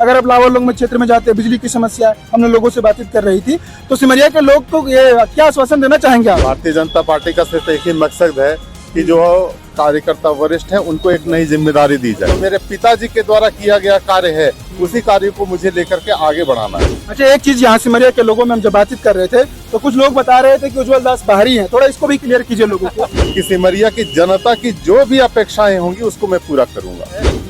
अगर आप लाहौर लोग क्षेत्र में जाते हैं, बिजली की समस्या है, हमने लोगों से बातचीत कर रही थी, तो सिमरिया के लोग को ये क्या आश्वासन देना चाहेंगे आप? भारतीय जनता पार्टी का सिर्फ एक ही मकसद है कि जो कार्यकर्ता वरिष्ठ हैं उनको एक नई जिम्मेदारी दी जाए। मेरे पिताजी के द्वारा किया गया कार्य है, उसी कार्य को मुझे लेकर के आगे बढ़ाना है। अच्छा, एक चीज यहाँ सिमरिया के लोगों में हम जब बातचीत कर रहे थे तो कुछ लोग बता रहे थे कि उज्जवल दास बाहरी हैं, थोड़ा इसको भी क्लियर कीजिए लोगों को। कि सिमरिया की जनता की जो भी अपेक्षाएं होंगी उसको मैं पूरा करूंगा।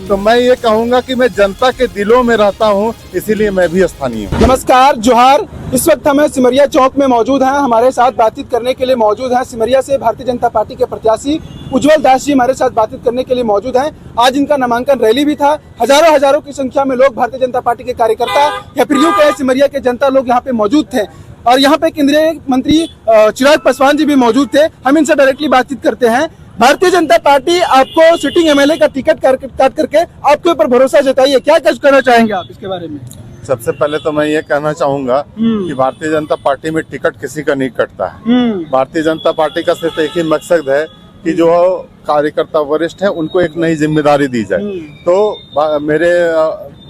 तो मैं ये कहूंगा कि मैं जनता के दिलों में रहता हूं, इसीलिए मैं भी स्थानीय हूं। नमस्कार, जोहार। इस वक्त हमें सिमरिया चौक में मौजूद हैं। हमारे साथ बातचीत करने के लिए मौजूद हैं सिमरिया से भारतीय जनता पार्टी के प्रत्याशी उज्जवल दास जी हमारे साथ बातचीत करने के लिए मौजूद हैं। आज इनका नामांकन रैली भी था। हजारों की संख्या में लोग, भारतीय जनता पार्टी के कार्यकर्ता या फिर यूं कहे सिमरिया के जनता लोग यहाँ पे मौजूद थे। और यहाँ पे केंद्रीय मंत्री चिराग पासवान जी भी मौजूद थे। हम इनसे डायरेक्टली बातचीत करते हैं। भारतीय जनता पार्टी आपको सिटिंग एमएलए का टिकट काट करके आपके ऊपर भरोसा जताइए, क्या कहना चाहेंगे आप इसके बारे में? सबसे पहले तो मैं ये कहना चाहूंगा कि भारतीय जनता पार्टी में टिकट किसी का नहीं कटता है। भारतीय जनता पार्टी का सिर्फ एक ही मकसद है कि जो कार्यकर्ता वरिष्ठ हैं उनको एक नई जिम्मेदारी दी जाए। तो मेरे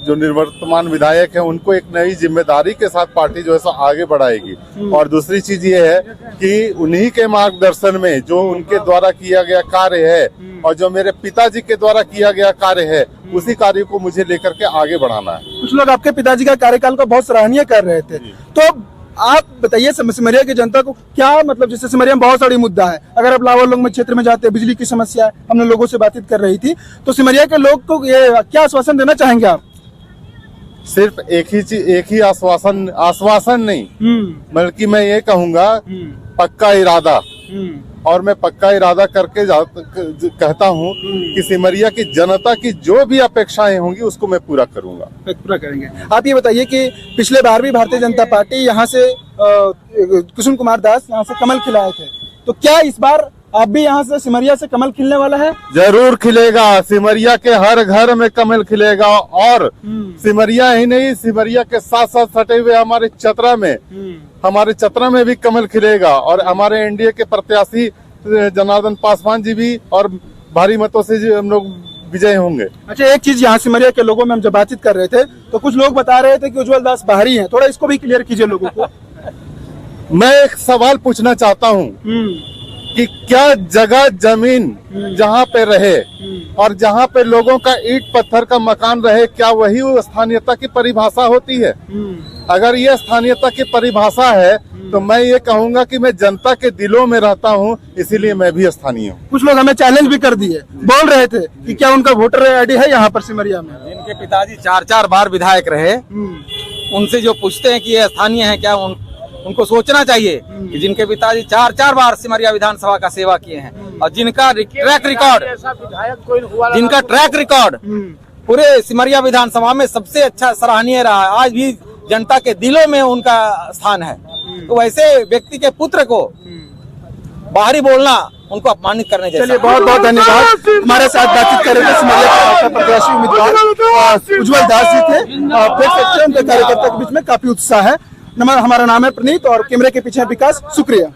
जो निवर्तमान विधायक हैं उनको एक नई जिम्मेदारी के साथ पार्टी जो है सो आगे बढ़ाएगी। और दूसरी चीज ये है कि उन्हीं के मार्गदर्शन में जो उनके द्वारा किया गया कार्य है और जो मेरे पिताजी के द्वारा किया गया कार्य है, उसी कार्य को मुझे लेकर के आगे बढ़ाना है। कुछ लोग आपके पिताजी का कार्यकाल को बहुत सराहनीय कर रहे थे, तो आप बताइए सिमरिया की जनता को क्या, मतलब जैसे सिमरिया में बहुत सारी मुद्दा है, अगर आप लाहौर लोग क्षेत्र में जाते हैं, बिजली की समस्या है, हमने लोगों से बातचीत कर रही थी, तो सिमरिया के लोग को ये क्या आश्वासन देना चाहेंगे आप? सिर्फ एक ही आश्वासन नहीं, बल्कि मैं ये कहूँगा पक्का इरादा। और मैं पक्का इरादा करके कहता हूँ कि सिमरिया की जनता की जो भी अपेक्षाएं होंगी उसको मैं पूरा करूंगा। पूरा करेंगे। आप ये बताइए कि पिछले बार भी भारतीय जनता पार्टी यहाँ से कुसुम कुमार दास यहाँ से कमल खिलाए थे, तो क्या इस बार आप भी यहाँ से सिमरिया से कमल खिलने वाला है? जरूर खिलेगा। सिमरिया के हर घर में कमल खिलेगा। और सिमरिया ही नहीं, सिमरिया के साथ साथ सटे हुए हमारे चतरा में भी कमल खिलेगा। और हमारे एनडीए के प्रत्याशी जनार्दन पासवान जी भी और भारी मतों से हम लोग विजय होंगे। अच्छा, एक चीज यहाँ सिमरिया के लोगों में हम जब बातचीत कर रहे थे तो कुछ लोग बता रहे थे कि उज्जवल दास बाहरी हैं, थोड़ा इसको भी क्लियर कीजिए लोगों को। मैं एक सवाल पूछना चाहता हूँ कि क्या जगह जमीन जहाँ पे रहे और जहाँ पे लोगों का ईंट पत्थर का मकान रहे, क्या वही स्थानीयता की परिभाषा होती है? अगर ये स्थानीयता की परिभाषा है तो मैं ये कहूँगा कि मैं जनता के दिलों में रहता हूँ, इसीलिए मैं भी स्थानीय हूँ। कुछ लोग हमें चैलेंज भी कर दिए, बोल रहे थे कि क्या उनका वोटर आईडी है यहाँ पर सिमरिया में? जिनके पिताजी 4 बार विधायक रहे, उनसे जो पूछते हैं कि ये स्थानीय है क्या, उनको सोचना चाहिए कि जिनके पिताजी 4 बार सिमरिया विधानसभा का सेवा किए हैं और जिनका ट्रैक रिकॉर्ड पूरे सिमरिया विधानसभा में सबसे अच्छा सराहनीय रहा है, आज भी जनता के दिलों में उनका स्थान है। तो वैसे व्यक्ति के पुत्र को बाहरी बोलना उनको अपमानित करने जैसा। चलिए, बहुत बहुत धन्यवाद। हमारे साथ बातचीत कर रहे थे सिमरिया के प्रत्याशी उम्मीदवार उज्जवल दास जी थे। देख सकते हैं उनके कार्यकर्ता के बीच में काफी उत्साह है। हमारा नाम है प्रणीत और कैमरे के पीछे विकास। शुक्रिया।